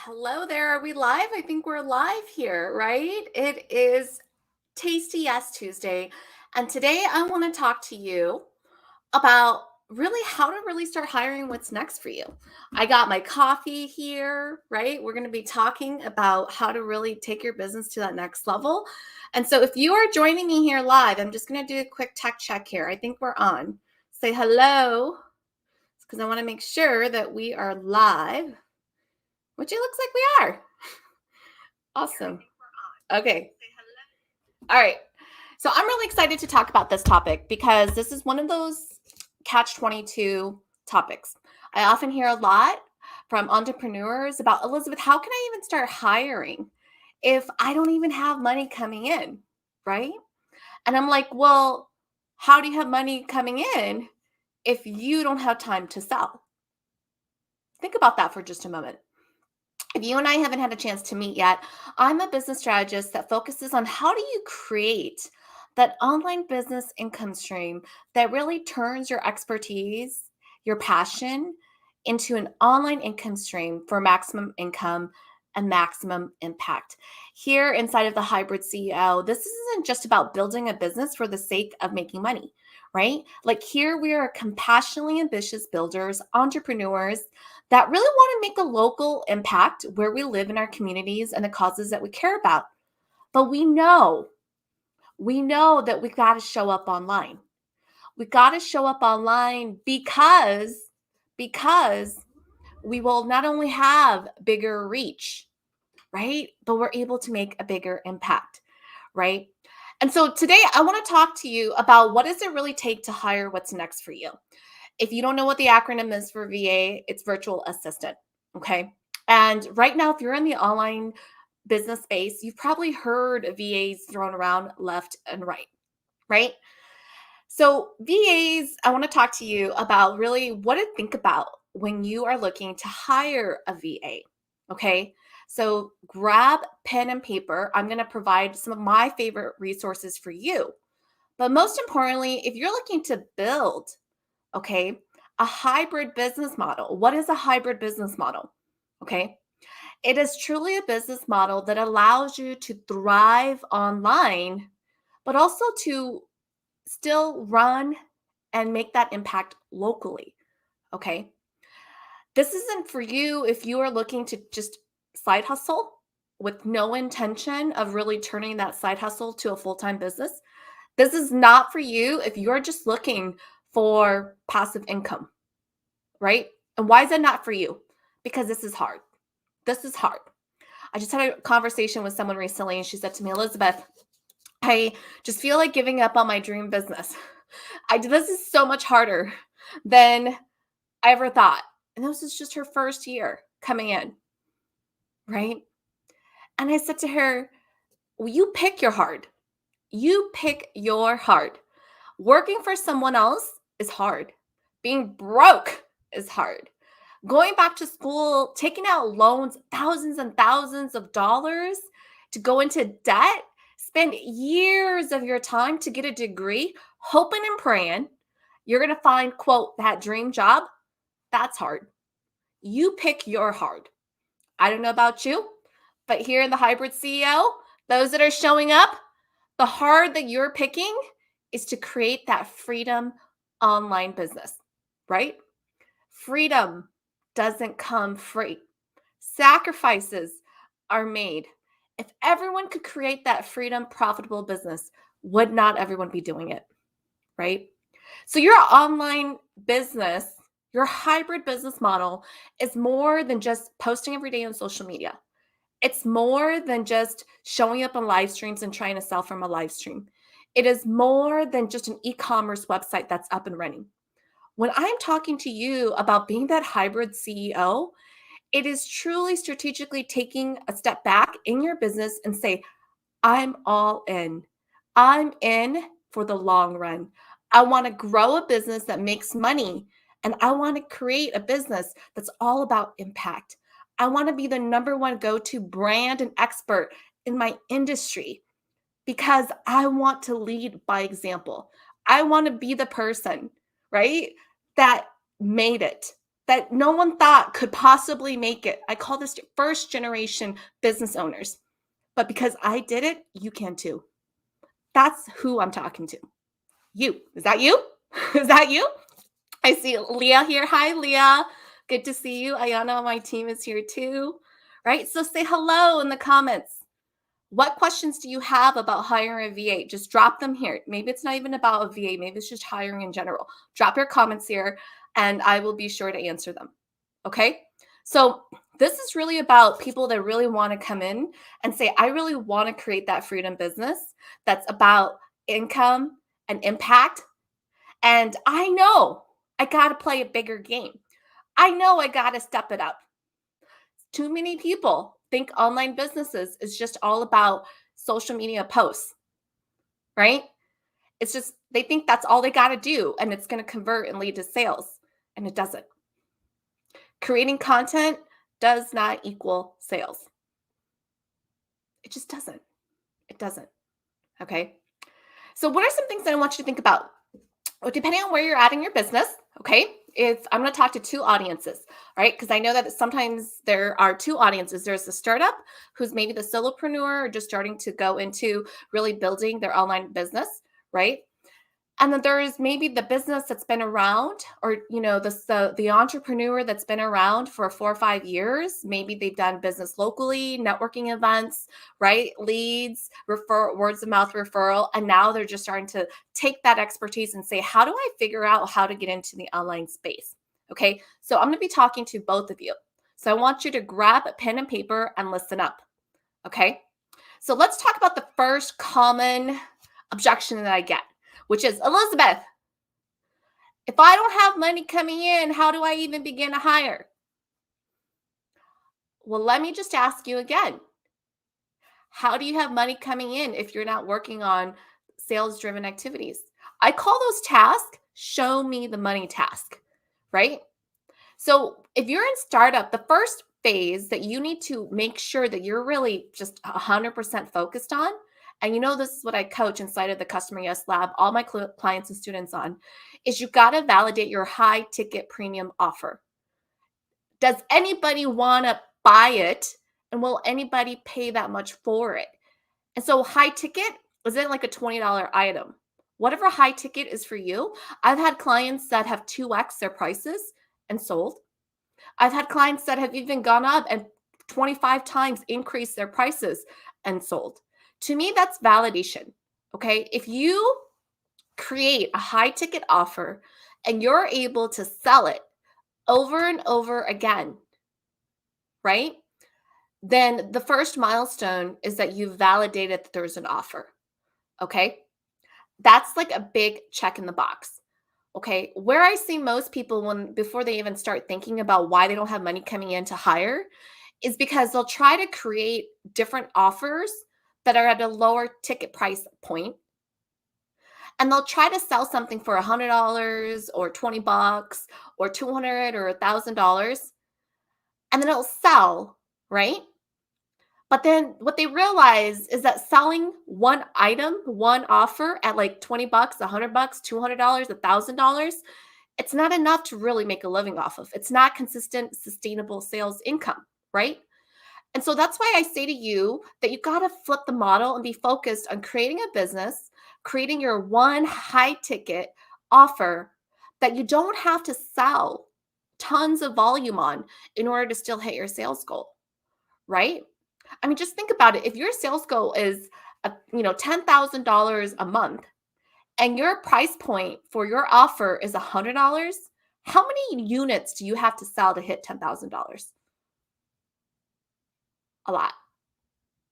Hello there. Are we live? I think we're live here, right? It is Tasty Yes Tuesday. And today I want to talk to you about really how to really start hiring what's next for you. I got my coffee here, right? We're going to be talking about how to really take your business to that next level. And so if you are joining me here live, I'm just going to do a quick tech check here. I think we're on. Say hello because I want to make sure that we are live, which it looks like we are. Awesome. Okay. All right. So I'm really excited to talk about this topic because this is one of those catch 22 topics. I often hear a lot from entrepreneurs about, Elizabeth, how can I even start hiring if I don't even have money coming in? Right. And I'm like, well, how do you have money coming in if you don't have time to sell? Think about that for just a moment. If you and I haven't had a chance to meet yet, I'm a business strategist that focuses on how do you create that online business income stream that really turns your expertise, your passion into an online income stream for maximum income and maximum impact. Here inside of the Hybrid CEO, this isn't just about building a business for the sake of making money, right? Like here we are compassionately ambitious builders, entrepreneurs that really want to make a local impact where we live in our communities and the causes that we care about. But we know that we got to show up online. We got to show up online because we will not only have bigger reach, right? But we're able to make a bigger impact, right? And so today I want to talk to you about what does it really take to hire what's next for you. If you don't know what the acronym is for VA, it's virtual assistant. Okay. And right now, if you're in the online business space, you've probably heard of VAs thrown around left and right, right? So, VAs, I want to talk to you about really what to think about when you are looking to hire a VA. Okay. So, grab pen and paper. I'm going to provide some of my favorite resources for you. But most importantly, if you're looking to build, okay, a hybrid business model. What is a hybrid business model? Okay. It is truly a business model that allows you to thrive online, but also to still run and make that impact locally. Okay. This isn't for you if you are looking to just side hustle with no intention of really turning that side hustle to a full time business. This is not for you if you're just looking for passive income, right? And why is that not for you? Because this is hard. This is hard. I just had a conversation with someone recently and she said to me, Elizabeth, I just feel like giving up on my dream business. This is so much harder than I ever thought. And this is just her first year coming in, right? And I said to her, well, you pick your hard. You pick your hard. Working for someone else is hard. Being broke is hard. Going back to school, taking out loans, thousands and thousands of dollars to go into debt, spend years of your time to get a degree, hoping and praying you're going to find, quote, that dream job. That's hard. You pick your hard. I don't know about you, but here in the Hybrid CEO, those that are showing up, the hard that you're picking is to create that freedom online business, right? Freedom doesn't come free. Sacrifices are made. If everyone could create that freedom profitable business, would not everyone be doing it, right? So your online business, your hybrid business model is more than just posting every day on social media. It's more than just showing up on live streams and trying to sell from a live stream. It is more than just an e-commerce website that's up and running. When I'm talking to you about being that hybrid CEO, it is truly strategically taking a step back in your business and say, I'm all in. I'm in for the long run. I want to grow a business that makes money, and I want to create a business that's all about impact. I want to be the number one go to brand and expert in my industry because I want to lead by example. I want to be the person, right, that made it. that no one thought could possibly make it. I call this first generation business owners. But because I did it, you can too. That's who I'm talking to. You. Is that you? Is that you? I see Leah here. Hi, Leah. Good to see you. Ayana on my team is here too. Right? So say hello in the comments. What questions do you have about hiring a VA? Just drop them here. Maybe it's not even about a VA. Maybe it's just hiring in general. Drop your comments here and I will be sure to answer them. Okay? So this is really about people that really want to come in and say, I really want to create that freedom business that's about income and impact. And I know I got to play a bigger game. I know I got to step it up. Too many people think online businesses is just all about social media posts, right? It's just, they think that's all they got to do and it's going to convert and lead to sales. And it doesn't. Creating content does not equal sales. It just doesn't. It doesn't. Okay. So, what are some things that I want you to think about? Well, depending on where you're at in your business, okay, I'm going to talk to two audiences, right? Because I know that sometimes there are two audiences. There's the startup who's maybe the solopreneur or just starting to go into really building their online business, right? And then there is maybe the business that's been around, or the entrepreneur that's been around for 4 or 5 years. Maybe they've done business locally, networking events, right? Leads, words of mouth referral, and now they're just starting to take that expertise and say, how do I figure out how to get into the online space? Okay, so I'm going to be talking to both of you. So I want you to grab a pen and paper and listen up. Okay, so let's talk about the first common objection that I get, which is, Elizabeth, if I don't have money coming in, how do I even begin to hire? Well, let me just ask you again. How do you have money coming in if you're not working on sales-driven activities? I call those tasks show me the money task, right? So if you're in startup, the first phase that you need to make sure that you're really just 100% focused on, and this is what I coach inside of the Customer Yes Lab, all my clients and students on, is you got to validate your high ticket premium offer. Does anybody want to buy it? And will anybody pay that much for it? And so high ticket, is it like a $20 item? Whatever high ticket is for you. I've had clients that have 2x their prices and sold. I've had clients that have even gone up and 25 times increased their prices and sold. To me, that's validation. Okay. If you create a high ticket offer and you're able to sell it over and over again, right? Then the first milestone is that you've validated that there's an offer. Okay. That's like a big check in the box. Okay. Where I see most people before they even start thinking about why they don't have money coming in to hire is because they'll try to create different offers that are at a lower ticket price point. And they'll try to sell something for $100 or $20 or $200 or $1,000. And then it'll sell, right? But then what they realize is that selling one item, one offer at like $20, $100, $200, $1,000, it's not enough to really make a living off of. It's not consistent, sustainable sales income, right? And so that's why I say to you that you got to flip the model and be focused on creating a business, creating your one high ticket offer that you don't have to sell tons of volume on in order to still hit your sales goal, right? I mean, just think about it. If your sales goal is, $10,000 a month and your price point for your offer is $100, how many units do you have to sell to hit $10,000? A lot,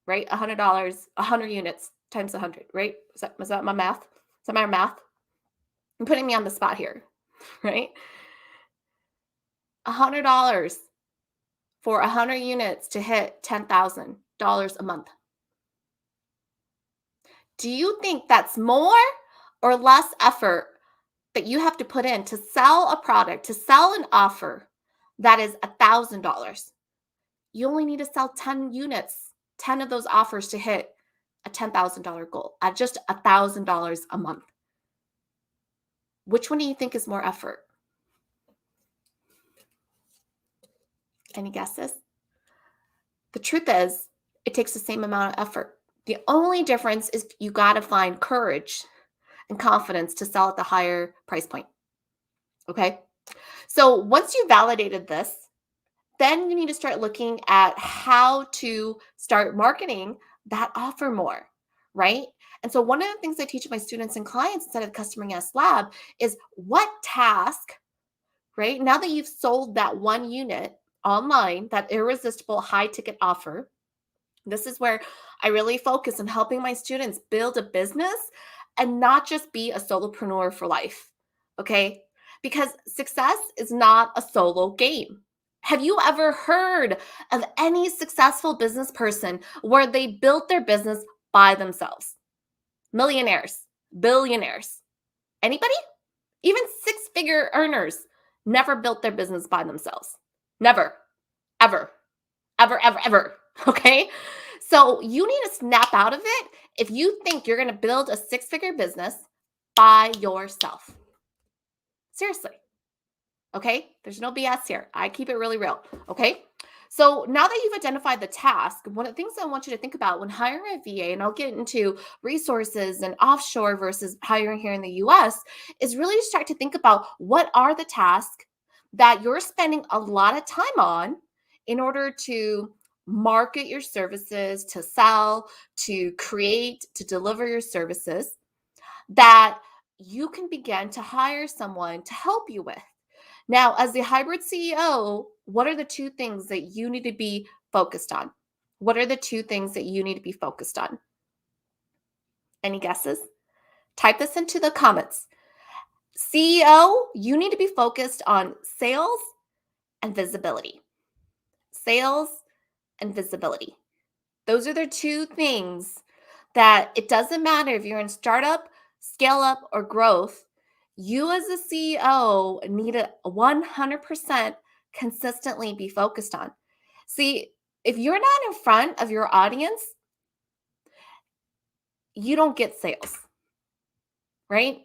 right? $100, 100 units times 100, right? Is that my math? Is that my math? I'm putting me on the spot here, right? $100 for 100 units to hit $10,000 a month. Do you think that's more or less effort that you have to put in to sell a product, to sell an offer that is $1,000? You only need to sell 10 units, 10 of those offers to hit a $10,000 goal at just $1,000 a month. Which one do you think is more effort? Any guesses? The truth is, it takes the same amount of effort. The only difference is you got to find courage and confidence to sell at the higher price point. Okay. So once you validated this, then you need to start looking at how to start marketing that offer more, right? And so one of the things I teach my students and clients inside of the Customer Yes Lab is what task, right? Now that you've sold that one unit online, that irresistible high ticket offer, this is where I really focus on helping my students build a business and not just be a solopreneur for life. Okay? Because success is not a solo game. Have you ever heard of any successful business person where they built their business by themselves? Millionaires, billionaires. Anybody? Even six-figure earners never built their business by themselves. Never, ever, ever, ever, ever. Okay. So you need to snap out of it if you think you're going to build a six-figure business by yourself. Seriously. Okay. There's no BS here. I keep it really real. Okay. So now that you've identified the task, one of the things I want you to think about when hiring a VA, and I'll get into resources and offshore versus hiring here in the US, is really start to think about what are the tasks that you're spending a lot of time on in order to market your services, to sell, to create, to deliver your services that you can begin to hire someone to help you with. Now, as the hybrid CEO, what are the two things that you need to be focused on? What are the two things that you need to be focused on? Any guesses? Type this into the comments. CEO, you need to be focused on sales and visibility. Sales and visibility. Those are the two things that it doesn't matter if you're in startup, scale up, or growth. You as a CEO need to 100% consistently be focused on. See, if you're not in front of your audience, you don't get sales, right?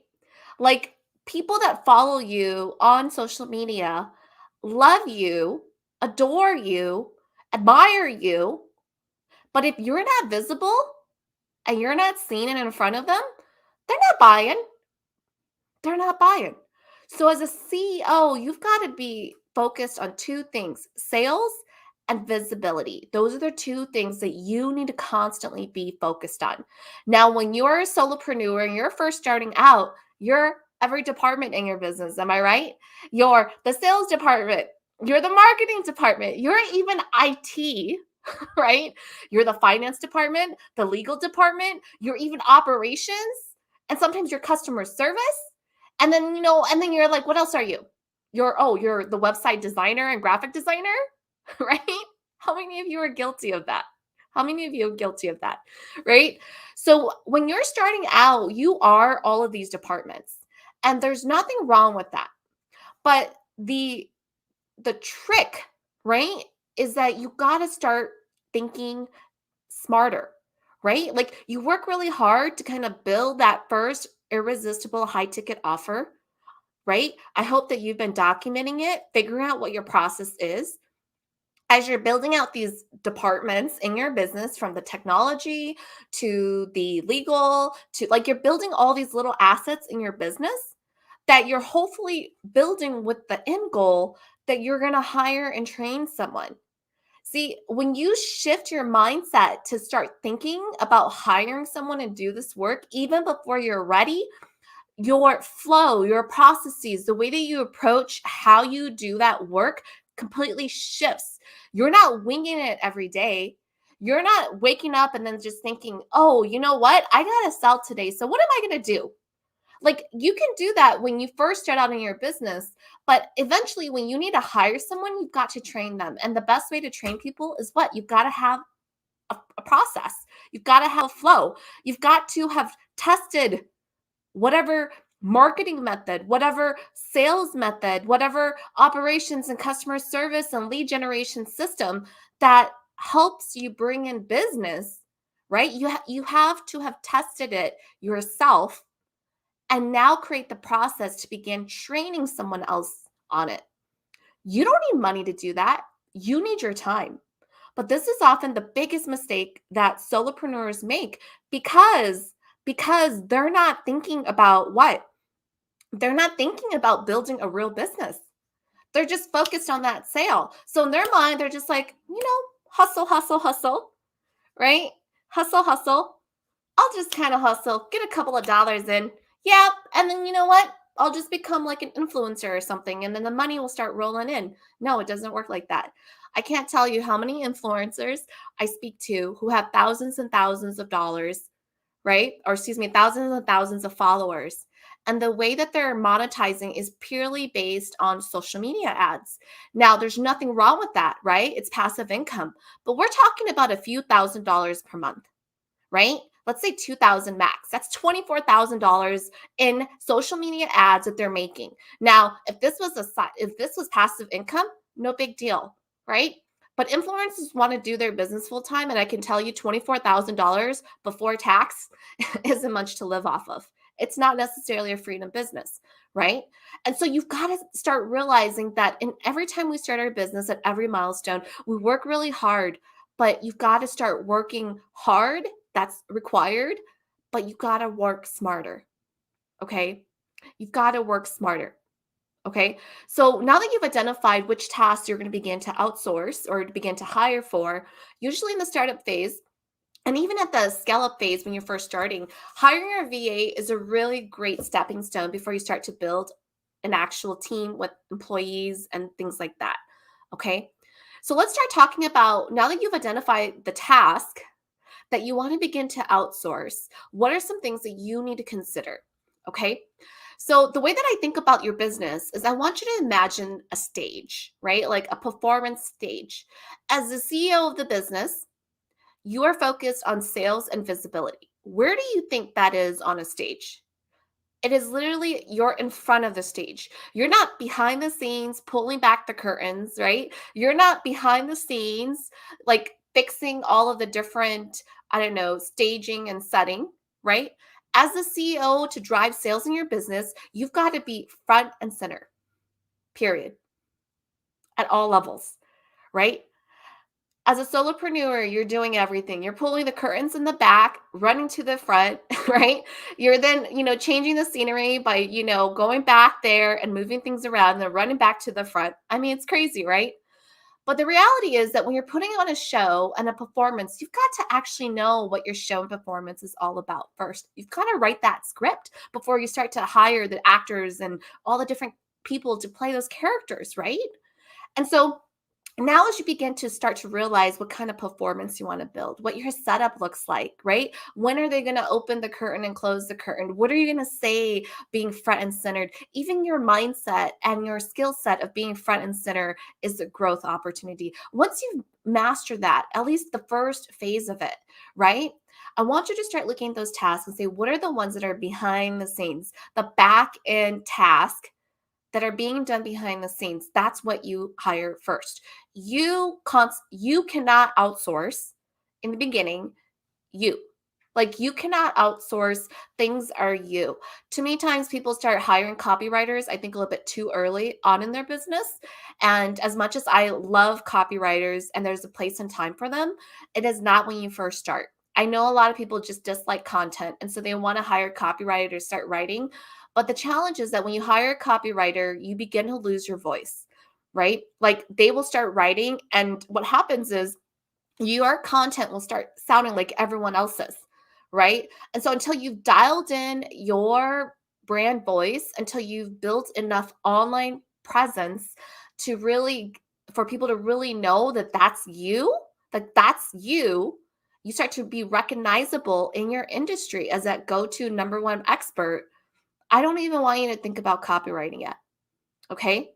Like people that follow you on social media love you, adore you, admire you. But if you're not visible and you're not seen and in front of them, they're not buying. They're not buying. So as a CEO, you've got to be focused on two things, sales and visibility. Those are the two things that you need to constantly be focused on. Now, when you're a solopreneur and you're first starting out, you're every department in your business. Am I right? You're the sales department. You're the marketing department. You're even IT, right? You're the finance department, the legal department. You're even operations. And sometimes your customer service. And then, and then you're like, what else are you? You're the website designer and graphic designer, right? How many of you are guilty of that? How many of you are guilty of that, right? So when you're starting out, you are all of these departments, and there's nothing wrong with that. But the trick, right, is that you got to start thinking smarter, right? Like you work really hard to kind of build that first irresistible high ticket offer, right? I hope that you've been documenting it, figuring out what your process is. As you're building out these departments in your business, from the technology to the legal to like you're building all these little assets in your business that you're hopefully building with the end goal that you're going to hire and train someone. See, when you shift your mindset to start thinking about hiring someone and do this work, even before you're ready, your flow, your processes, the way that you approach how you do that work completely shifts. You're not winging it every day. You're not waking up and then just thinking, oh, you know what? I got to sell today. So what am I going to do? Like you can do that when you first start out in your business, but eventually when you need to hire someone, you've got to train them. And the best way to train people is what? You've got to have a process. You've got to have a flow. You've got to have tested whatever marketing method, whatever sales method, whatever operations and customer service and lead generation system that helps you bring in business, right? You have to have tested it yourself and now create the process to begin training someone else on it. You don't need money to do that. You need your time. But this is often the biggest mistake that solopreneurs make because they're not thinking about what? They're not thinking about building a real business. They're just focused on that sale. So in their mind, they're just like, hustle, hustle, hustle, right? Hustle, hustle. I'll just kind of hustle, get a couple of dollars in. Yeah. And then you know what? I'll just become like an influencer or something. And then the money will start rolling in. No, it doesn't work like that. I can't tell you how many influencers I speak to who have thousands and thousands of dollars, right? Or excuse me, thousands and thousands of followers. And the way that they're monetizing is purely based on social media ads. Now, there's nothing wrong with that, right? It's passive income. But we're talking about a few $1,000s per month, right? Let's say 2,000 max. That's $24,000 in social media ads that they're making. Now, if this was passive income, no big deal, right? But influencers want to do their business full time, and I can tell you $24,000 before tax isn't much to live off of. It's not necessarily a freedom business, right? And so you've got to start realizing that in every time we start our business at every milestone, we work really hard, but you've got to start working hard. That's required, but you got to work smarter. Okay. You've got to work smarter. Okay. So now that you've identified which tasks you're going to begin to outsource or to begin to hire for, usually in the startup phase, and even at the scale up phase when you're first starting, hiring a VA is a really great stepping stone before you start to build an actual team with employees and things like that. Okay. So let's start talking about now that you've identified the task that you want to begin to outsource, what are some things that you need to consider? Okay. So, the way that I think about your business is I want you to imagine a stage, right? Like a performance stage. As the CEO of the business, you are focused on sales and visibility. Where do you think that is on a stage? It is literally you're in front of the stage. You're not behind the scenes pulling back the curtains, right? You're not behind the scenes like fixing all of the different, I don't know, staging and setting, right? As the CEO to drive sales in your business, you've got to be front and center, period, at all levels, right? As a solopreneur, you're doing everything. You're pulling the curtains in the back, running to the front, right? You're then, changing the scenery by, going back there and moving things around and then running back to the front. I mean, it's crazy, right? But the reality is that when you're putting on a show and a performance, you've got to actually know what your show and performance is all about first. You've got to write that script before you start to hire the actors and all the different people to play those characters, right? And so now as you begin to start to realize what kind of performance you want to build, what your setup looks like, right? When are they going to open the curtain and close the curtain? What are you going to say being front and centered? Even your mindset and your skill set of being front and center is a growth opportunity. Once you've mastered that, at least the first phase of it, right? I want you to start looking at those tasks and say, what are the ones that are behind the scenes, the back end task that are being done behind the scenes? That's what you hire first. You cannot outsource in the beginning. You like you cannot outsource. Things are you. Too many times people start hiring copywriters, I think a little bit too early on in their business. And as much as I love copywriters and there's a place and time for them, it is not when you first start. I know a lot of people just dislike content, and so they want to hire copywriter to start writing. But the challenge is that when you hire a copywriter, you begin to lose your voice, right? Like they will start writing, and what happens is your content will start sounding like everyone else's, right? And so until you've dialed in your brand voice, until you've built enough online presence to really, for people to really know that that's you start to be recognizable in your industry as that go-to number one expert. I don't even want you to think about copywriting yet. Okay.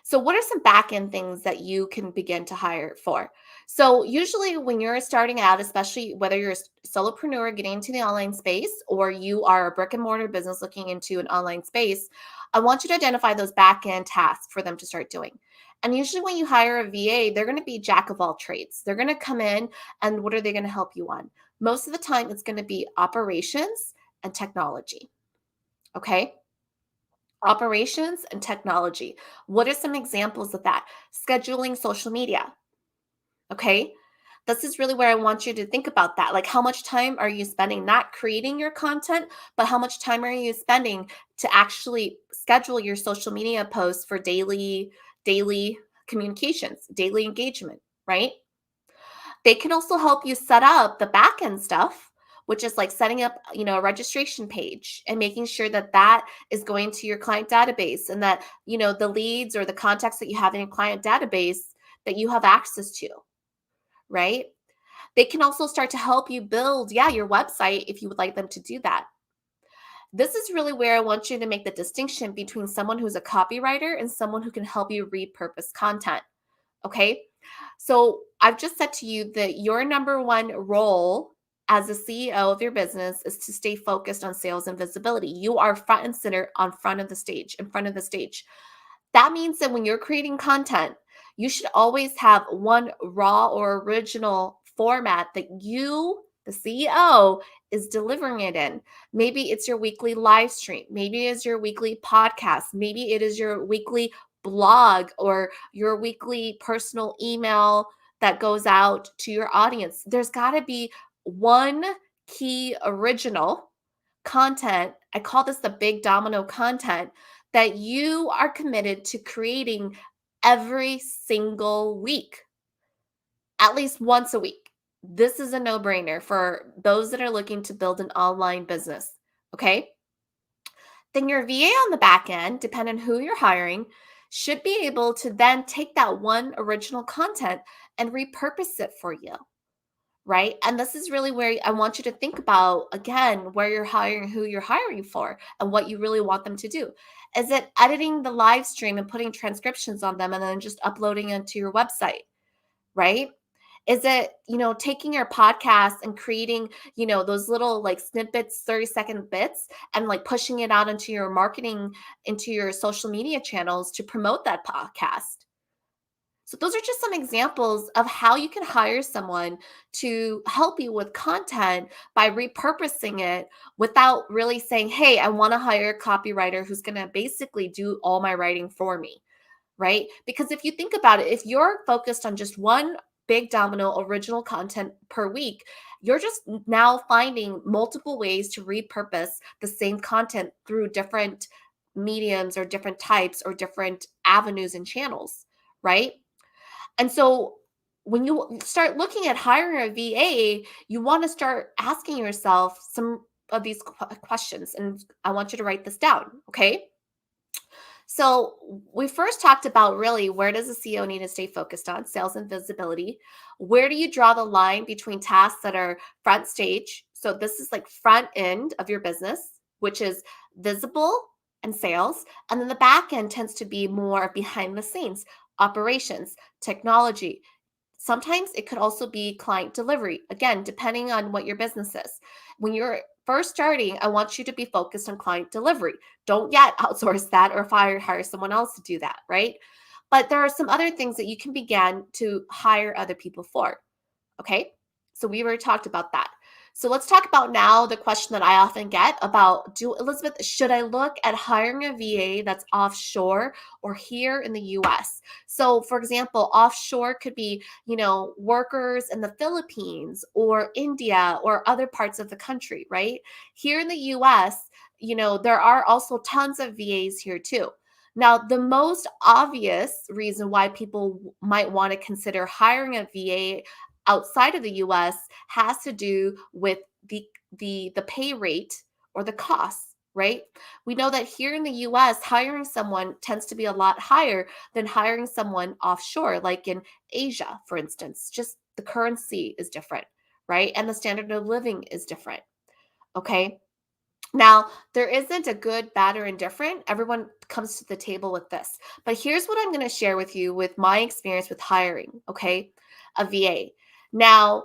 So, what are some back end things that you can begin to hire for? So, usually when you're starting out, especially whether you're a solopreneur getting into the online space or you are a brick and mortar business looking into an online space, I want you to identify those back end tasks for them to start doing. And usually, when you hire a VA, they're going to be jack of all trades. They're going to come in, and what are they going to help you on? Most of the time, it's going to be operations and technology. Okay. Operations and technology. What are some examples of that? Scheduling social media. Okay. This is really where I want you to think about that. Like, how much time are you spending not creating your content, but how much time are you spending to actually schedule your social media posts for daily communications, daily engagement, right? They can also help you set up the back end stuff, which is like setting up, a registration page and making sure that that is going to your client database and that, the leads or the contacts that you have in your client database that you have access to, right? They can also start to help you build, yeah, your website if you would like them to do that. This is really where I want you to make the distinction between someone who's a copywriter and someone who can help you repurpose content. Okay. So I've just said to you that your number one role as a CEO of your business is to stay focused on sales and visibility. You are front and center on front of the stage, in front of the stage. That means that when you're creating content, you should always have one raw or original format that you, the CEO, is delivering it in. Maybe it's your weekly live stream. Maybe it's your weekly podcast. Maybe it is your weekly blog or your weekly personal email that goes out to your audience. There's got to be one key original content. I call this the big domino content that you are committed to creating every single week, at least once a week. This is a no brainer for those that are looking to build an online business. Okay. Then your VA on the back end, depending on who you're hiring, should be able to then take that one original content and repurpose it for you, right? And this is really where I want you to think about, again, where you're hiring, who you're hiring for, and what you really want them to do. Is it editing the live stream and putting transcriptions on them and then just uploading it to your website, right? Is it, taking your podcast and creating, those little like snippets, 30-second bits, and like pushing it out into your marketing, into your social media channels to promote that podcast? So, those are just some examples of how you can hire someone to help you with content by repurposing it without really saying, hey, I want to hire a copywriter who's going to basically do all my writing for me, right? Because if you think about it, if you're focused on just one big domino original content per week, you're just now finding multiple ways to repurpose the same content through different mediums or different types or different avenues and channels, right? And so when you start looking at hiring a VA, you want to start asking yourself some of these questions. And I want you to write this down. Okay. So we first talked about really where does a CEO need to stay focused on sales and visibility? Where do you draw the line between tasks that are front stage? So this is like front end of your business, which is visible and sales. And then the back end tends to be more behind the scenes, operations, technology. Sometimes it could also be client delivery, again, depending on what your business is. When you're first starting, I want you to be focused on client delivery. Don't yet outsource that or hire someone else to do that, right? But there are some other things that you can begin to hire other people for. Okay. So we already talked about that. So let's talk about now the question that I often get about, Elizabeth, should I look at hiring a VA that's offshore or here in the US? So for example, offshore could be, workers in the Philippines or India or other parts of the country, right? Here in the US, there are also tons of VAs here too. Now, the most obvious reason why people might want to consider hiring a VA outside of the US has to do with the pay rate or the costs, right? We know that here in the US, hiring someone tends to be a lot higher than hiring someone offshore, like in Asia, for instance. Just the currency is different, right? And the standard of living is different. Okay. Now, there isn't a good, bad, or indifferent. Everyone comes to the table with this. But here's what I'm going to share with you with my experience with hiring, okay, a VA. Now,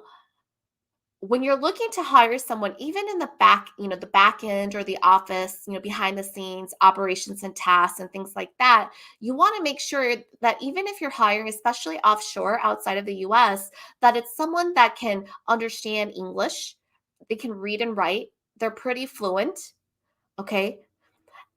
when you're looking to hire someone, even in the back, the back end or the office, behind the scenes, operations and tasks and things like that, you want to make sure that even if you're hiring, especially offshore outside of the US, that it's someone that can understand English, they can read and write, they're pretty fluent, okay?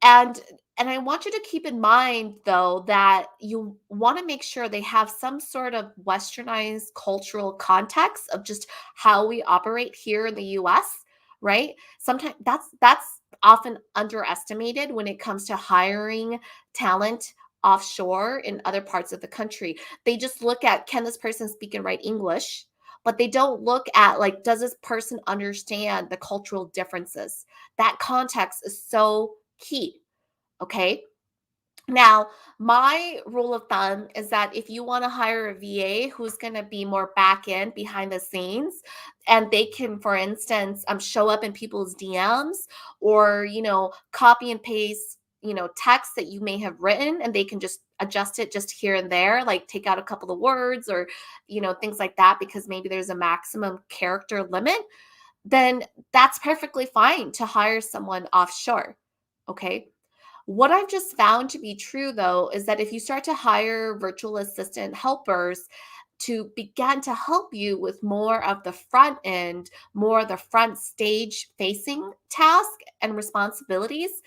And And I want you to keep in mind, though, that you want to make sure they have some sort of westernized cultural context of just how we operate here in the US, right? Sometimes that's often underestimated when it comes to hiring talent offshore in other parts of the country. They just look at, can this person speak and write English? But they don't look at, like, does this person understand the cultural differences? That context is so key. Okay. Now, my rule of thumb is that if you want to hire a VA who's going to be more back end behind the scenes, and they can, for instance, show up in people's DMs, or, copy and paste, text that you may have written, and they can just adjust it just here and there, like take out a couple of words, or, things like that, because maybe there's a maximum character limit, then that's perfectly fine to hire someone offshore. Okay. What I've just found to be true, though, is that if you start to hire virtual assistant helpers to begin to help you with more of the front end, more of the front stage facing task and responsibilities,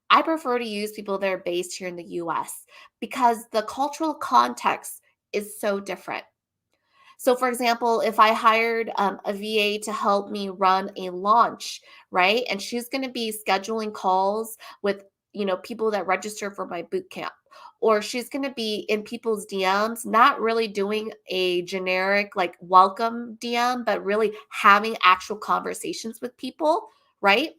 I prefer to use people that are based here in the US because the cultural context is so different. So, for example, if I hired a VA to help me run a launch, right, and she's going to be scheduling calls with, people that register for my boot camp, or she's going to be in people's DMs, not really doing a generic like welcome DM, but really having actual conversations with people, right?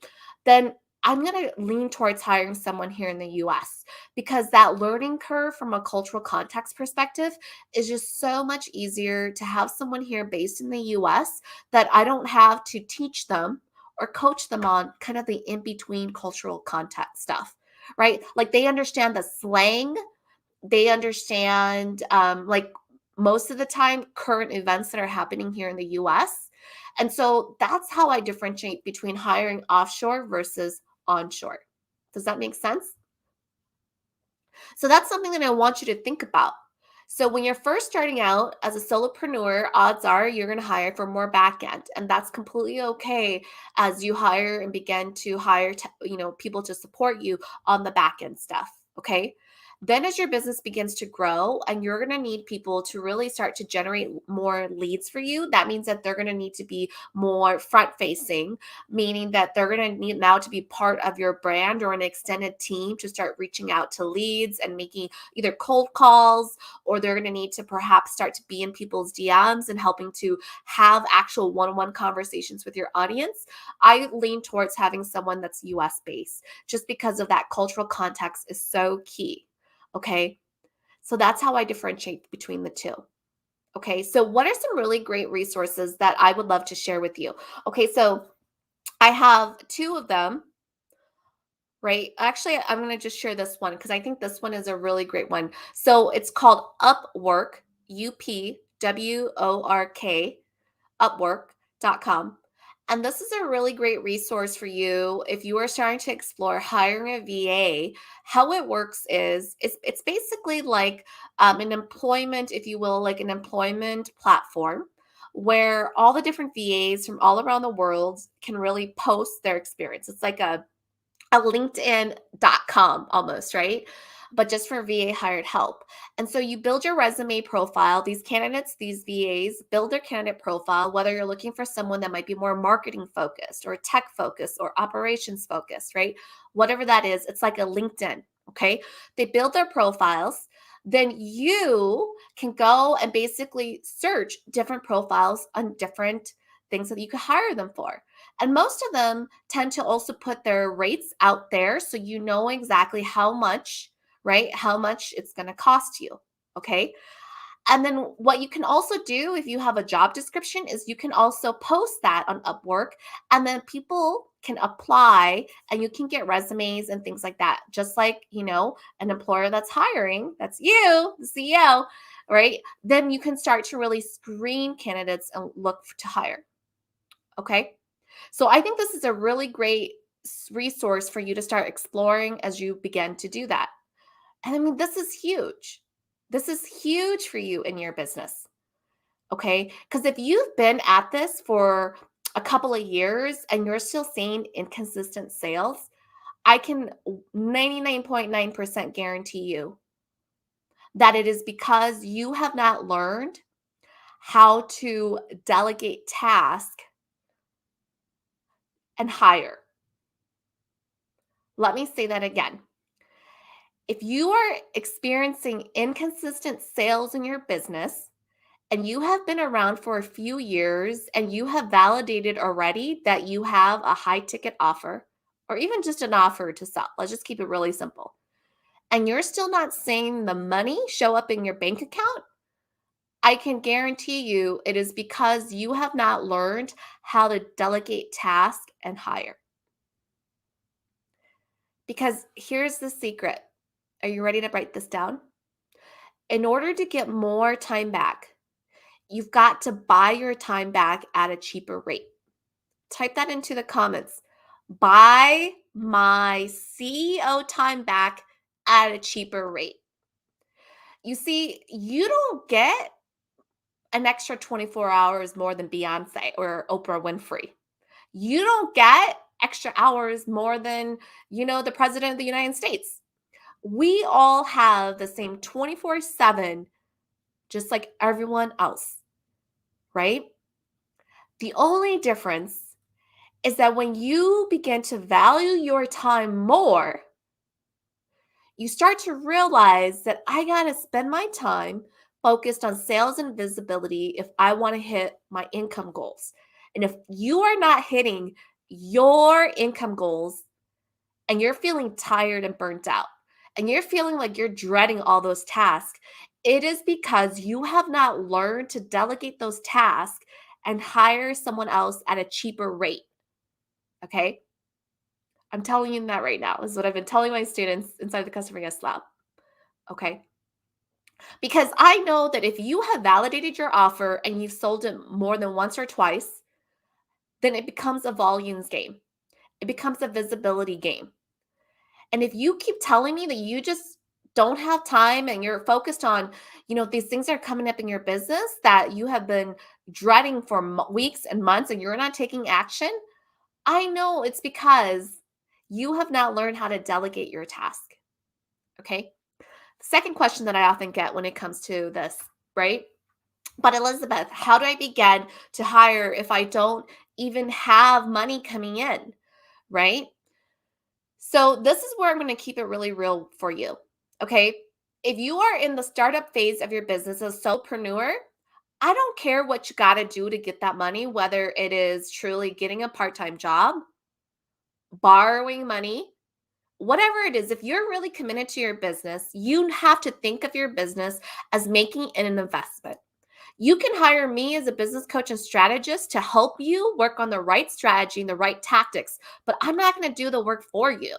Then I'm going to lean towards hiring someone here in the US, because that learning curve from a cultural context perspective is just so much easier to have someone here based in the US that I don't have to teach them or coach them on kind of the in between cultural context stuff, right? Like, they understand the slang, they understand, like, most of the time, current events that are happening here in the US. And so that's how I differentiate between hiring offshore versus onshore. Does that make sense? So that's something that I want you to think about. So when you're first starting out as a solopreneur, odds are you're going to hire for more back end, and that's completely okay as you hire and begin to hire, people to support you on the back end stuff. Okay. Then as your business begins to grow and you're going to need people to really start to generate more leads for you, that means that they're going to need to be more front facing, meaning that they're going to need now to be part of your brand or an extended team to start reaching out to leads and making either cold calls, or they're going to need to perhaps start to be in people's DMs and helping to have actual one-on-one conversations with your audience. I lean towards having someone that's US based, just because of that cultural context is so key. Okay. So that's how I differentiate between the two. Okay. So, what are some really great resources that I would love to share with you? Okay. So, I have two of them, right? Actually, I'm going to just share this one because I think this one is a really great one. So, it's called Upwork, UPWORK, upwork.com. And this is a really great resource for you if you are starting to explore hiring a VA. How it works is it's basically like an employment, if you will, like an employment platform where all the different VAs from all around the world can really post their experience. It's like a LinkedIn.com almost, right? But just for VA hired help. And so you build your resume profile. These candidates, these VAs build their candidate profile, whether you're looking for someone that might be more marketing focused or tech focused or operations focused, right? Whatever that is, it's like a LinkedIn. Okay. They build their profiles. Then you can go and basically search different profiles on different things that you could hire them for. And most of them tend to also put their rates out there so you know exactly how much, right? How much it's going to cost you. Okay. And then what you can also do if you have a job description is you can also post that on Upwork, and then people can apply and you can get resumes and things like that. Just like, an employer that's hiring, that's you, the CEO, right? Then you can start to really screen candidates and look to hire. Okay. So I think this is a really great resource for you to start exploring as you begin to do that. And I mean, this is huge. This is huge for you in your business. Okay. Because if you've been at this for a couple of years and you're still seeing inconsistent sales, I can 99.9% guarantee you that it is because you have not learned how to delegate task and hire. Let me say that again. If you are experiencing inconsistent sales in your business and you have been around for a few years and you have validated already that you have a high ticket offer or even just an offer to sell, let's just keep it really simple, and you're still not seeing the money show up in your bank account, I can guarantee you it is because you have not learned how to delegate task and hire. Because here's the secret. Are you ready to write this down? In order to get more time back, you've got to buy your time back at a cheaper rate. Type that into the comments. Buy my CEO time back at a cheaper rate. You see, you don't get an extra 24 hours more than Beyonce or Oprah Winfrey. You don't get extra hours more than, the president of the United States. We all have the same 24/7, just like everyone else, right? The only difference is that when you begin to value your time more, you start to realize that I got to spend my time focused on sales and visibility if I want to hit my income goals. And if you are not hitting your income goals and you're feeling tired and burnt out, and you're feeling like you're dreading all those tasks, it is because you have not learned to delegate those tasks and hire someone else at a cheaper rate. Okay. I'm telling you that right now. This is what I've been telling my students inside the Customer Guest Lab. Okay. Because I know that if you have validated your offer and you've sold it more than once or twice, then it becomes a volumes game. It becomes a visibility game. And if you keep telling me that you just don't have time and you're focused on, these things that are coming up in your business that you have been dreading for weeks and months and you're not taking action, I know it's because you have not learned how to delegate your task. Okay. Second question that I often get when it comes to this, right? But Elizabeth, how do I begin to hire if I don't even have money coming in? Right? So this is where I'm going to keep it really real for you. Okay. If you are in the startup phase of your business as a solopreneur, I don't care what you got to do to get that money, whether it is truly getting a part-time job, borrowing money, whatever it is. If you're really committed to your business, you have to think of your business as making an investment. You can hire me as a business coach and strategist to help you work on the right strategy and the right tactics, but I'm not going to do the work for you.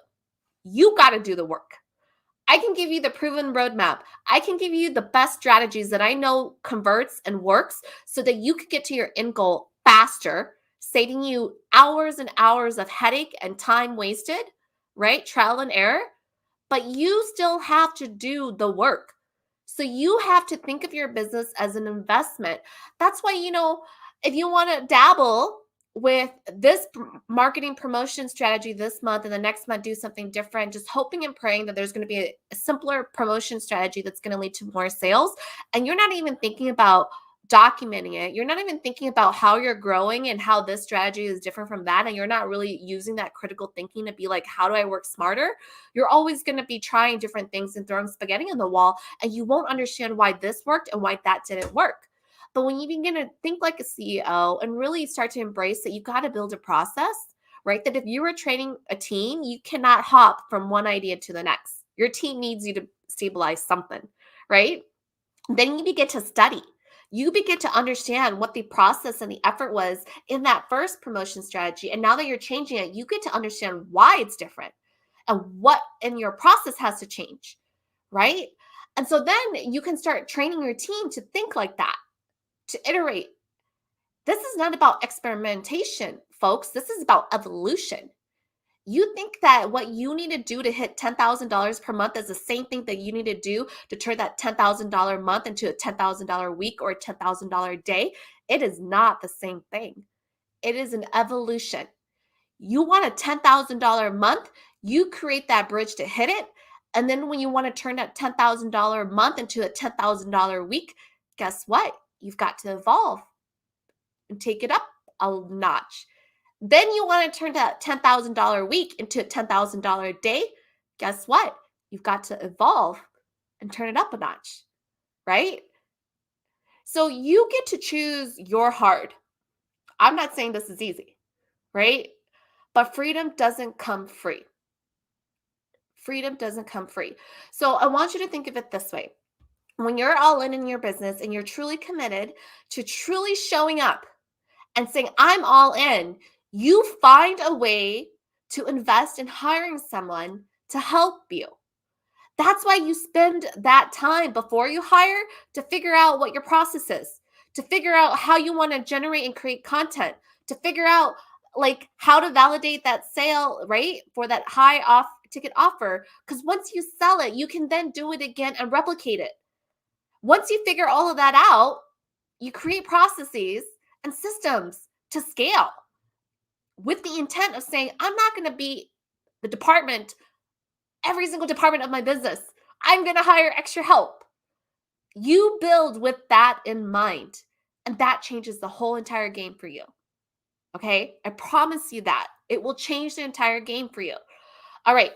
You got to do the work. I can give you the proven roadmap. I can give you the best strategies that I know converts and works so that you could get to your end goal faster, saving you hours and hours of headache and time wasted, right? Trial and error. But you still have to do the work. So you have to think of your business as an investment. That's why, if you want to dabble with this marketing promotion strategy this month and the next month do something different, just hoping and praying that there's going to be a simpler promotion strategy that's going to lead to more sales. And you're not even thinking about documenting it. You're not even thinking about how you're growing and how this strategy is different from that. And you're not really using that critical thinking to be like, how do I work smarter? You're always going to be trying different things and throwing spaghetti on the wall, and you won't understand why this worked and why that didn't work. But when you begin to think like a CEO and really start to embrace that you got to build a process, right? That if you were training a team, you cannot hop from one idea to the next. Your team needs you to stabilize something, right? Then you begin to study. You begin to understand what the process and the effort was in that first promotion strategy. And now that you're changing it, you get to understand why it's different and what in your process has to change, right? And so then you can start training your team to think like that, to iterate. This is not about experimentation, folks. This is about evolution. You think that what you need to do to hit $10,000 per month is the same thing that you need to do to turn that $10,000 month into a $10,000 week or a $10,000 day. It is not the same thing. It is an evolution. You want a $10,000 month, You create that bridge to hit it. And then when you want to turn that $10,000 a month into a $10,000 a week, guess what? You've got to evolve and take it up a notch. Then you want to turn that $10,000 a week into a $10,000 a day. Guess what? You've got to evolve and turn it up a notch, right? So you get to choose your hard. I'm not saying this is easy, right? But freedom doesn't come free. Freedom doesn't come free. So I want you to think of it this way. When you're all in your business and you're truly committed to truly showing up and saying, I'm all in, you find a way to invest in hiring someone to help you. That's why you spend that time before you hire to figure out what your process is, to figure out how you want to generate and create content, to figure out like how to validate that sale, right? For that high off ticket offer. Because once you sell it, you can then do it again and replicate it. Once you figure all of that out, you create processes and systems to scale with the intent of saying, I'm not going to be the department, every single department of my business. I'm going to hire extra help. You build with that in mind, and that changes the whole entire game for you. Okay? I promise you that. It will change the entire game for you. All right.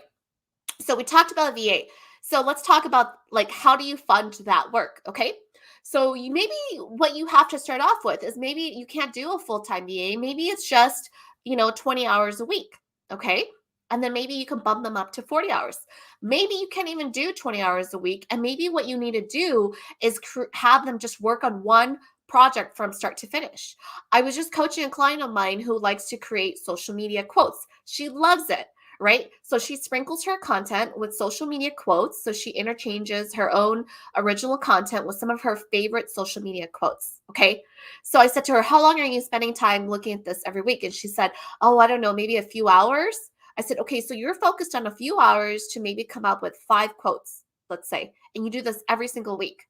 So we talked about VA. So let's talk about like how do you fund that work, okay? So you maybe what you have to start off with is maybe you can't do a full-time VA. Maybe it's just, 20 hours a week, okay? And then maybe you can bump them up to 40 hours. Maybe you can't even do 20 hours a week. And maybe what you need to do is have them just work on one project from start to finish. I was just coaching a client of mine who likes to create social media quotes. She loves it. Right? So she sprinkles her content with social media quotes. So she interchanges her own original content with some of her favorite social media quotes. Okay. So I said to her, how long are you spending time looking at this every week? And she said, oh, I don't know, maybe a few hours. I said, okay, so you're focused on a few hours to maybe come up with 5 quotes, let's say, and you do this every single week.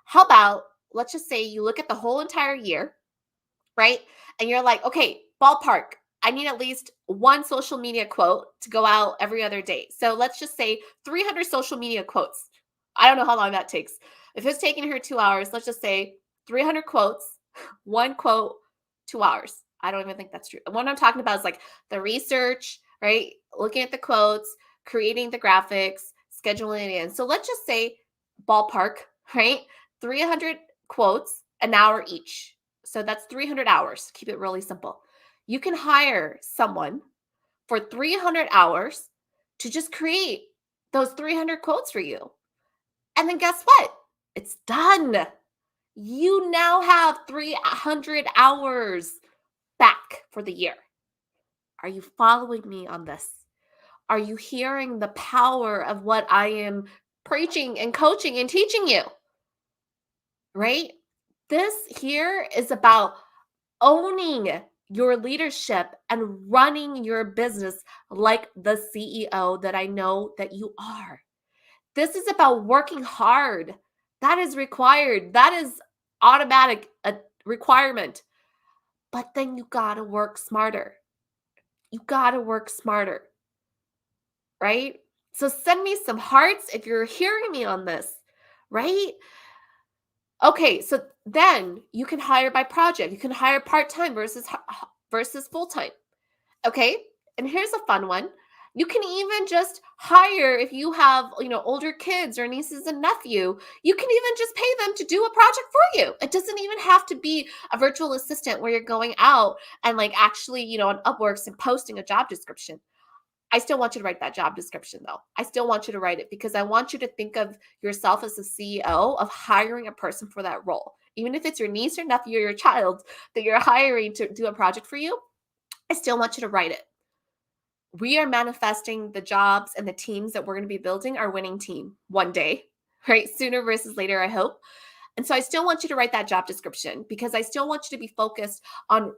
How about, let's just say you look at the whole entire year, right? And you're like, okay, ballpark, I need at least one social media quote to go out every other day. So let's just say 300 social media quotes. I don't know how long that takes. If it's taking her 2 hours, let's just say 300 quotes, one quote, 2 hours. I don't even think that's true. What I'm talking about is like the research, right? Looking at the quotes, creating the graphics, scheduling it in. So let's just say ballpark, right? 300 quotes, an hour each. So that's 300 hours. Keep it really simple. You can hire someone for 300 hours to just create those 300 quotes for you. And then guess what? It's done. You now have 300 hours back for the year. Are you following me on this? Are you hearing the power of what I am preaching and coaching and teaching you? Right? This here is about owning your leadership and running your business like the CEO that I know that you are. This is about working hard. That is required. That is automatic, a requirement. But then you got to work smarter. You got to work smarter, right? So send me some hearts if you're hearing me on this, right? Okay, so then you can hire by project. You can hire part-time versus full-time. Okay? And here's a fun one. You can even just hire if you have, older kids or nieces and nephew, you can even just pay them to do a project for you. It doesn't even have to be a virtual assistant where you're going out and like actually, on Upworks and posting a job description. I still want you to write that job description though. I still want you to write it because I want you to think of yourself as a CEO of hiring a person for that role. Even if it's your niece or nephew or your child that you're hiring to do a project for you, I still want you to write it. We are manifesting the jobs and the teams that we're going to be building our winning team one day, right? Sooner versus later, I hope. And so I still want you to write that job description because I still want you to be focused on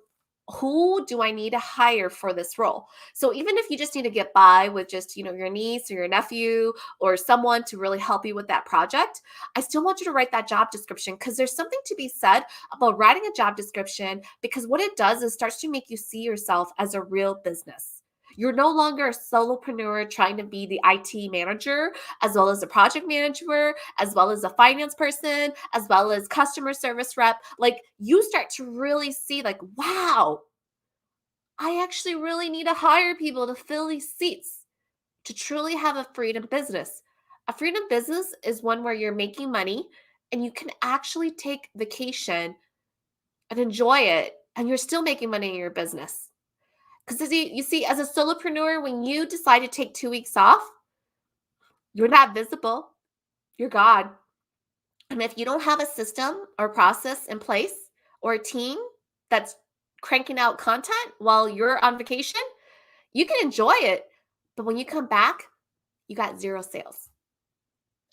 who do I need to hire for this role? So even if you just need to get by with just, your niece or your nephew or someone to really help you with that project, I still want you to write that job description because there's something to be said about writing a job description because what it does is starts to make you see yourself as a real business. You're no longer a solopreneur trying to be the IT manager, as well as a project manager, as well as a finance person, as well as customer service rep. Like you start to really see, like, wow, I actually really need to hire people to fill these seats to truly have a freedom business. A freedom business is one where you're making money and you can actually take vacation and enjoy it, and you're still making money in your business. Because you see, as a solopreneur, when you decide to take 2 weeks off, you're not visible, you're God. And if you don't have a system or process in place or a team that's cranking out content while you're on vacation, you can enjoy it. But when you come back, you got zero sales.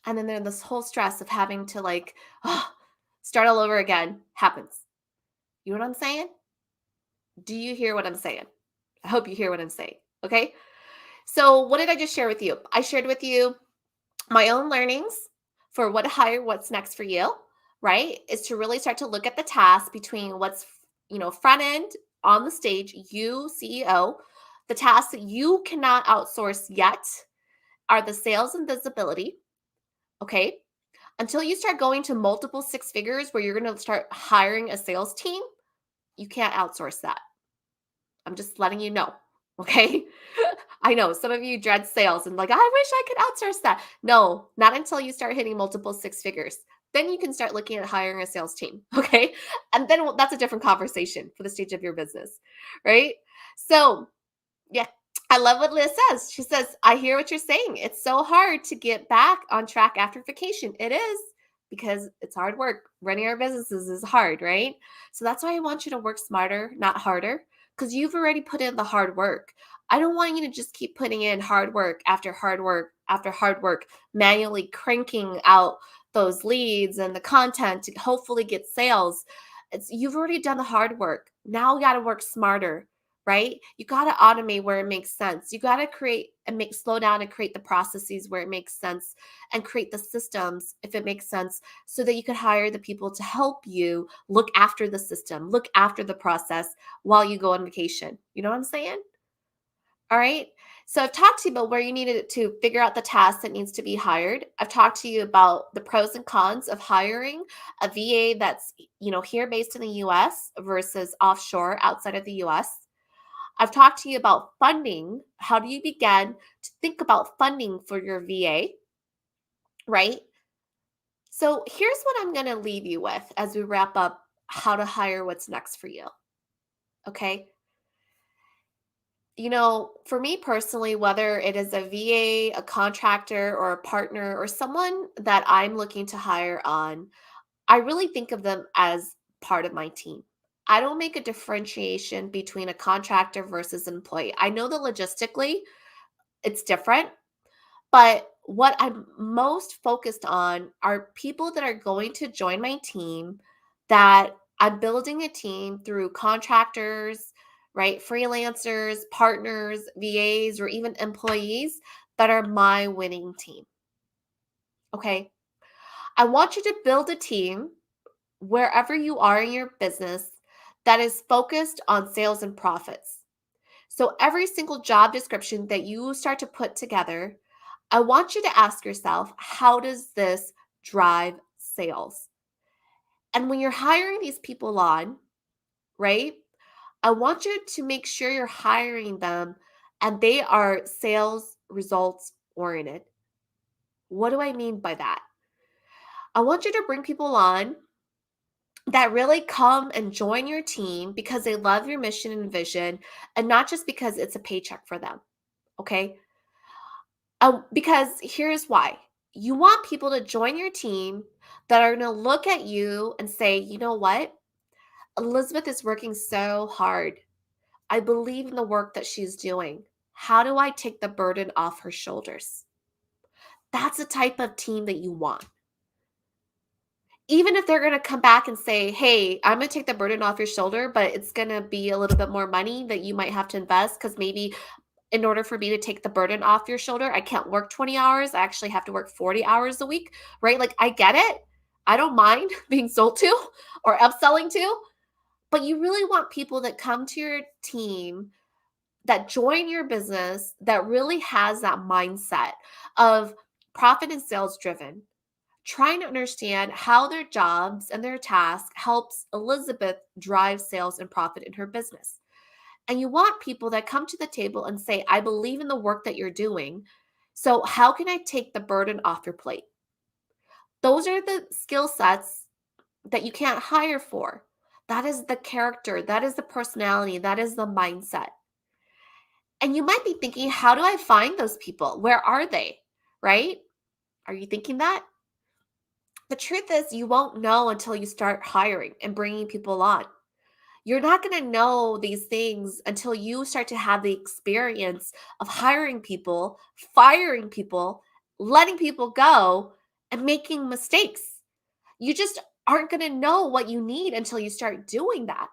And then there's this whole stress of having to like, oh, start all over again happens. You know what I'm saying? Do you hear what I'm saying? I hope you hear what I'm saying. Okay. So, what did I just share with you? I shared with you my own learnings for what to hire, what's next for you, right? Is to really start to look at the task between what's, front end on the stage, you, CEO, the tasks that you cannot outsource yet are the sales and visibility. Okay. Until you start going to multiple six figures where you're going to start hiring a sales team, you can't outsource that. I'm just letting you know. Okay. I know some of you dread sales and like, I wish I could outsource that. No, not until you start hitting multiple six figures. Then you can start looking at hiring a sales team. Okay. And then that's a different conversation for the stage of your business. Right. So, yeah, I love what Liz says. She says, I hear what you're saying. It's so hard to get back on track after vacation. It is because it's hard work. Running our businesses is hard, right? So that's why I want you to work smarter, not harder, because you've already put in the hard work. I don't want you to just keep putting in hard work after hard work after hard work, manually cranking out those leads and the content to hopefully get sales. You've already done the hard work. Now we got to work smarter, right? You got to automate where it makes sense. You got to create and slow down and create the processes where it makes sense and create the systems if it makes sense so that you could hire the people to help you look after the system, look after the process while you go on vacation. You know what I'm saying? All right. So I've talked to you about where you needed to figure out the task that needs to be hired. I've talked to you about the pros and cons of hiring a VA that's, here based in the US versus offshore outside of the US. I've talked to you about funding. How do you begin to think about funding for your VA, right? So here's what I'm going to leave you with as we wrap up how to hire what's next for you. Okay. For me personally, whether it is a VA, a contractor, or a partner, or someone that I'm looking to hire on, I really think of them as part of my team. I don't make a differentiation between a contractor versus an employee. I know that logistically it's different, but what I'm most focused on are people that are going to join my team, that I'm building a team through contractors, right? Freelancers, partners, VAs, or even employees that are my winning team. Okay. I want you to build a team wherever you are in your business that is focused on sales and profits. So every single job description that you start to put together, I want you to ask yourself, how does this drive sales? And when you're hiring these people on, right, I want you to make sure you're hiring them and they are sales results oriented. What do I mean by that? I want you to bring people on that really come and join your team because they love your mission and vision and not just because it's a paycheck for them. Okay. Because here's why. You want people to join your team that are going to look at you and say, you know what? Elizabeth is working so hard. I believe in the work that she's doing. How do I take the burden off her shoulders? That's the type of team that you want. Even if they're going to come back and say, hey, I'm going to take the burden off your shoulder, but it's going to be a little bit more money that you might have to invest because maybe in order for me to take the burden off your shoulder, I can't work 20 hours. I actually have to work 40 hours a week, right? Like I get it. I don't mind being sold to or upselling to, but you really want people that come to your team that join your business that really has that mindset of profit and sales driven, trying to understand how their jobs and their task helps Elizabeth drive sales and profit in her business. And you want people that come to the table and say, I believe in the work that you're doing. So, how can I take the burden off your plate? Those are the skill sets that you can't hire for. That is the character, that is the personality, that is the mindset. And you might be thinking, how do I find those people? Where are they? Right? Are you thinking that? The truth is, you won't know until you start hiring and bringing people on. You're not going to know these things until you start to have the experience of hiring people, firing people, letting people go, and making mistakes. You just aren't going to know what you need until you start doing that.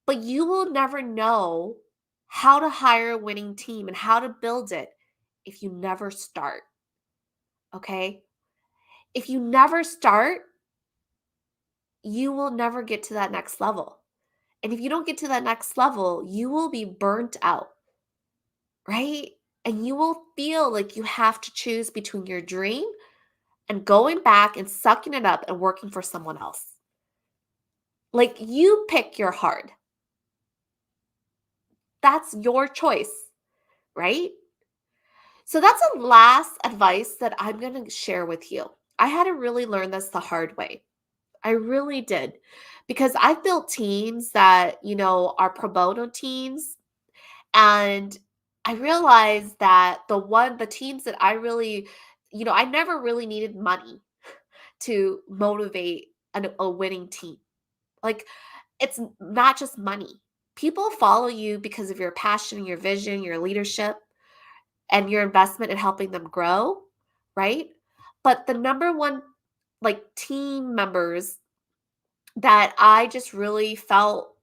But you will never know how to hire a winning team and how to build it if you never start. Okay? If you never start, you will never get to that next level. And if you don't get to that next level, you will be burnt out, right? And you will feel like you have to choose between your dream and going back and sucking it up and working for someone else. Like you pick your hard. That's your choice, right? So that's the last advice that I'm going to share with you. I had to really learn this the hard way. I really did. Because I've built teams that, are pro bono teams. And I realized that the teams that I really, I never really needed money to motivate a winning team. Like, it's not just money. People follow you because of your passion, your vision, your leadership, and your investment in helping them grow, right? But the number one, like, team members that I just really felt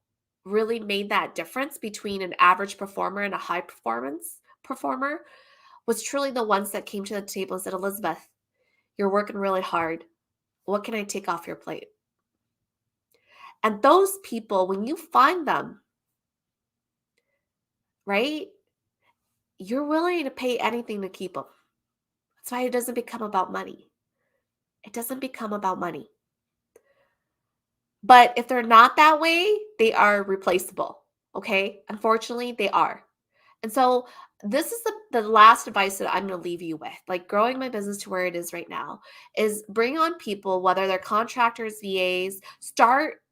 really made that difference between an average performer and a high performance performer was truly the ones that came to the table and said, Elizabeth, you're working really hard. What can I take off your plate? And those people, when you find them, right, you're willing to pay anything to keep them. That's why it doesn't become about money. It doesn't become about money. But if they're not that way, they are replaceable. Okay. Unfortunately, they are. And so this is the last advice that I'm going to leave you with. Like growing my business to where it is right now is bring on people, whether they're contractors, VAs, start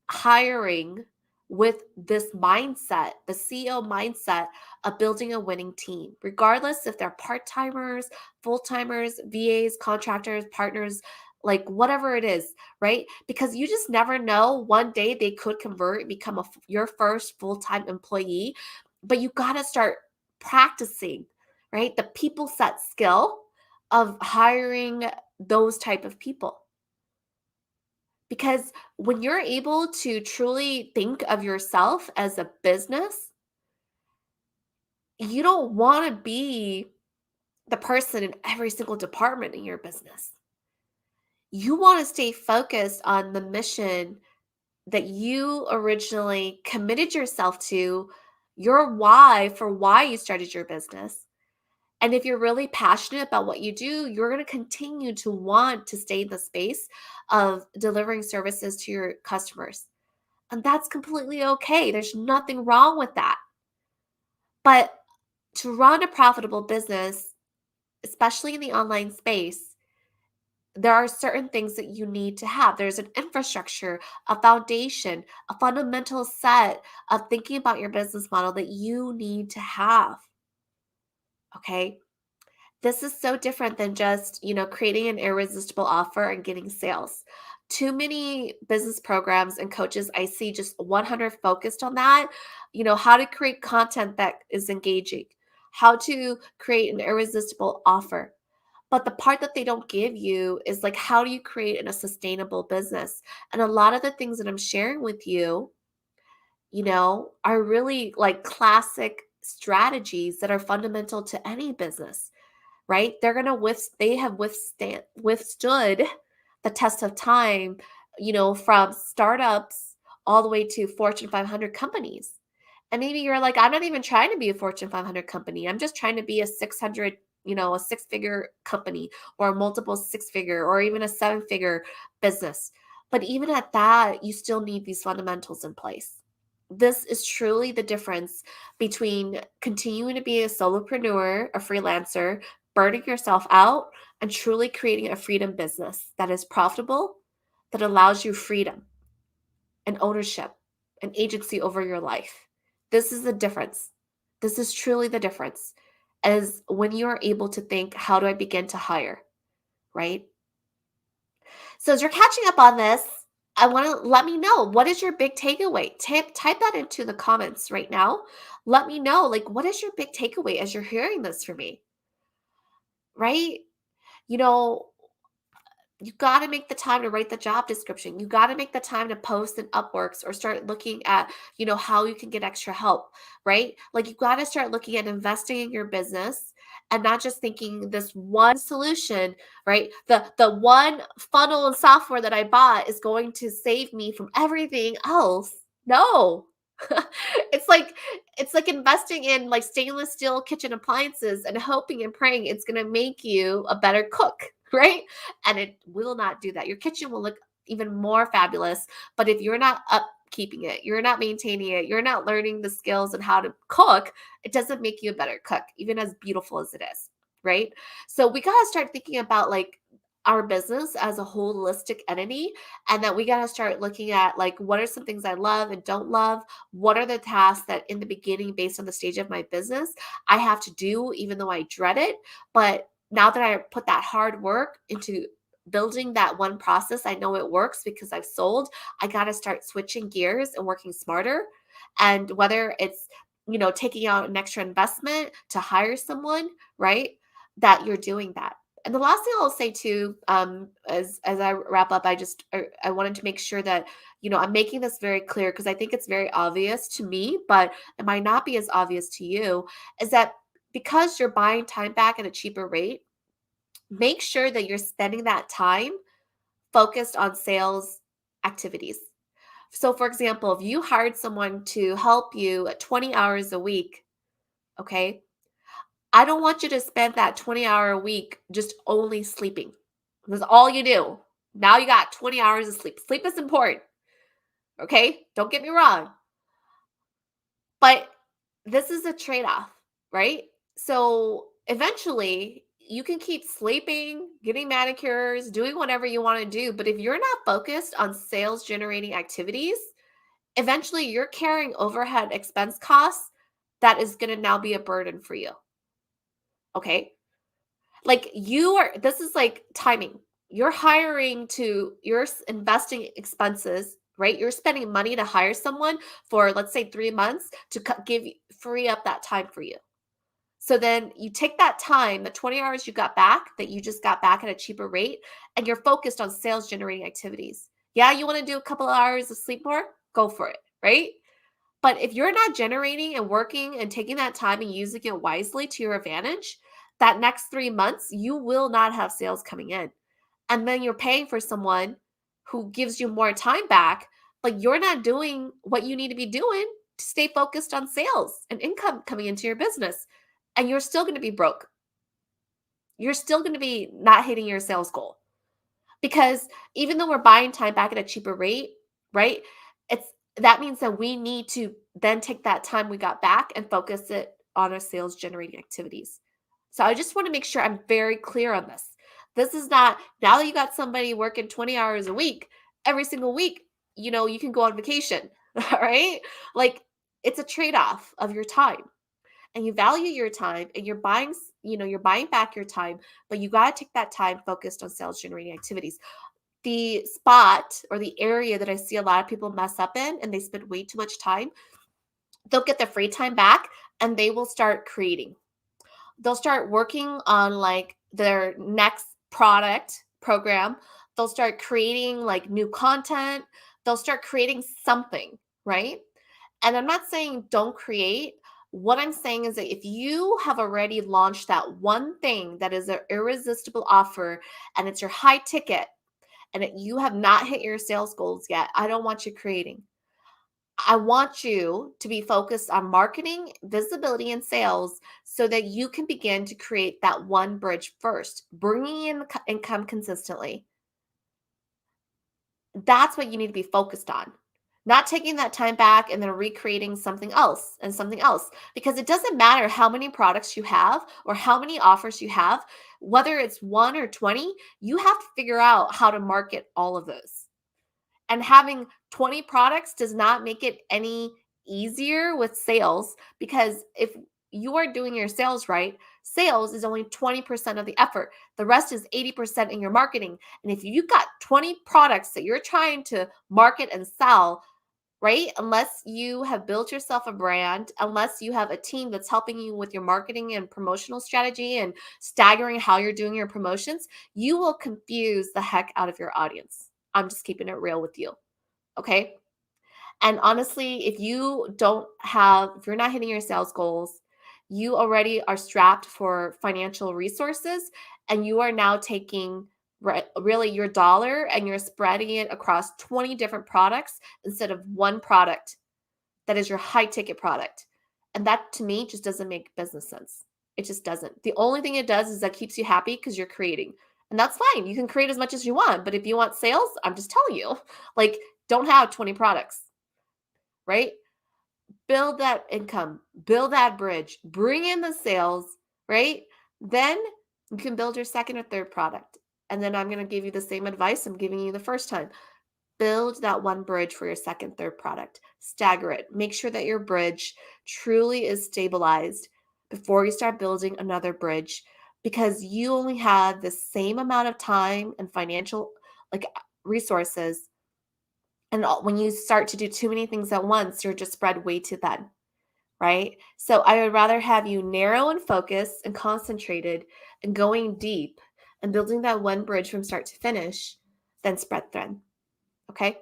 hiring with this mindset, the CEO mindset of building a winning team, regardless if they're part-timers, full-timers, VAs, contractors, partners, like whatever it is, right? Because you just never know. One day they could convert and become your first full-time employee, but you got to start practicing, right? The people set skill of hiring those type of people. Because when you're able to truly think of yourself as a business, you don't want to be the person in every single department in your business. You want to stay focused on the mission that you originally committed yourself to, your why for why you started your business. And if you're really passionate about what you do, you're going to continue to want to stay in the space of delivering services to your customers. And that's completely okay. There's nothing wrong with that. But to run a profitable business, especially in the online space, there are certain things that you need to have. There's an infrastructure, a foundation, a fundamental set of thinking about your business model that you need to have. Okay. This is so different than just, creating an irresistible offer and getting sales. Too many business programs and coaches I see just 100 focused on that, how to create content that is engaging, how to create an irresistible offer. But the part that they don't give you is like, how do you create a sustainable business? And a lot of the things that I'm sharing with you, are really like classic strategies that are fundamental to any business, right? They have withstood the test of time, from startups all the way to Fortune 500 companies. And maybe you're like, I'm not even trying to be a Fortune 500 company. I'm just trying to be a 600, a six-figure company or a multiple six-figure or even a seven-figure business. But even at that, you still need these fundamentals in place. This is truly the difference between continuing to be a solopreneur, a freelancer, burning yourself out, and truly creating a freedom business that is profitable, that allows you freedom and ownership and agency over your life. This is the difference. This is truly the difference. As when you are able to think, how do I begin to hire? Right? So as you're catching up on this, I want to let me know, what is your big takeaway? Type that into the comments right now. Let me know, like, what is your big takeaway as you're hearing this from me? Right? You know, you got to make the time to write the job description. You got to make the time to post in Upworks or start looking at, how you can get extra help, right? Like you got to start looking at investing in your business and not just thinking this one solution, right? The one funnel and software that I bought is going to save me from everything else. No. it's like it's like investing in like stainless steel kitchen appliances and hoping and praying it's going to make you a better cook, right? And it will not do that. Your kitchen will look even more fabulous, but if you're not upkeeping it, you're not maintaining it, you're not learning the skills and how to cook, it doesn't make you a better cook, even as beautiful as it is, right? So we got to start thinking about like our business as a holistic entity, and that we got to start looking at like, what are some things I love and don't love? What are the tasks that in the beginning, based on the stage of my business, I have to do even though I dread it? But now that I put that hard work into building that one process, I know it works because I've sold. I got to start switching gears and working smarter. And whether it's, taking out an extra investment to hire someone, right? That you're doing that. And the last thing I'll say too, as I wrap up, I wanted to make sure that I'm making this very clear because I think it's very obvious to me, but it might not be as obvious to you. Is that because you're buying time back at a cheaper rate, make sure that you're spending that time focused on sales activities. So, for example, if you hired someone to help you at 20 hours a week, okay, I don't want you to spend that 20-hour a week just only sleeping. That's all you do. Now you got 20 hours of sleep. Sleep is important, okay? Don't get me wrong. But this is a trade off, right? So eventually you can keep sleeping, getting manicures, doing whatever you want to do. But if you're not focused on sales generating activities, eventually you're carrying overhead expense costs that is going to now be a burden for you. Okay. Like this is like timing. You're investing expenses, right? You're spending money to hire someone for, let's say, 3 months to free up that time for you. So then you take that time, the 20 hours you got back that you just got back at a cheaper rate, and you're focused on sales generating activities. Yeah, you want to do a couple of hours of sleep more? Go for it, right? But if you're not generating and working and taking that time and using it wisely to your advantage, that next 3 months, you will not have sales coming in. And then you're paying for someone who gives you more time back, but you're not doing what you need to be doing to stay focused on sales and income coming into your business. And you're still going to be broke. You're still going to be not hitting your sales goal. Because even though we're buying time back at a cheaper rate, right? It's that means that we need to then take that time we got back and focus it on our sales generating activities. So I just want to make sure I'm very clear on this. This is not, now that you got somebody working 20 hours a week, every single week, you can go on vacation, all right? Like it's a trade-off of your time, and you value your time, and you're buying back your time, but you got to take that time focused on sales generating activities. The spot or the area that I see a lot of people mess up in, and they spend way too much time, they'll get their free time back and they will start creating. They'll start working on like their next product program. They'll start creating like new content. They'll start creating something, right? And I'm not saying don't create. What I'm saying is that if you have already launched that one thing that is an irresistible offer and it's your high ticket, and you have not hit your sales goals yet, I don't want you creating. I want you to be focused on marketing, visibility, and sales so that you can begin to create that one bridge first, bringing in income consistently. That's what you need to be focused on. Not taking that time back and then recreating something else and something else. Because it doesn't matter how many products you have or how many offers you have, whether it's one or 20, you have to figure out how to market all of those. And having 20 products does not make it any easier with sales, because if you are doing your sales right, sales is only 20% of the effort. The rest is 80% in your marketing. And if you've got 20 products that you're trying to market and sell, right? Unless you have built yourself a brand, unless you have a team that's helping you with your marketing and promotional strategy and staggering how you're doing your promotions, you will confuse the heck out of your audience. I'm just keeping it real with you. Okay. And honestly, if you're not hitting your sales goals, you already are strapped for financial resources, and you are now taking really your dollar and you're spreading it across 20 different products instead of one product that is your high ticket product. And that to me just doesn't make business sense. It just doesn't. The only thing it does is that keeps you happy because you're creating. And that's fine. You can create as much as you want. But if you want sales, I'm just telling you, like, don't have 20 products, right? Build that income, build that bridge, bring in the sales, right? Then you can build your second or third product. And then I'm going to give you the same advice I'm giving you the first time. Build that one bridge for your second, third product. Stagger it. Make sure that your bridge truly is stabilized before you start building another bridge, because you only have the same amount of time and financial like resources. And when you start to do too many things at once, you're just spread way too thin, right? So I would rather have you narrow and focused and concentrated and going deep and building that one bridge from start to finish than spread thin. Okay.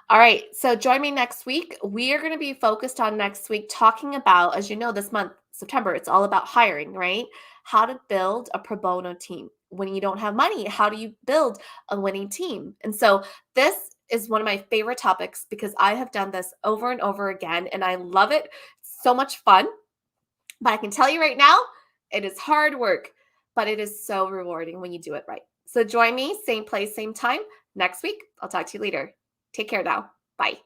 All right. So join me next week. We are going to be focused on next week talking about, as you know, this month, September, it's all about hiring, right? How to build a pro bono team. When you don't have money, how do you build a winning team? And so this is one of my favorite topics because I have done this over and over again and I love it. It's so much fun. But I can tell you right now, it is hard work, but it is so rewarding when you do it right. So join me, same place, same time next week. I'll talk to you later. Take care now. Bye.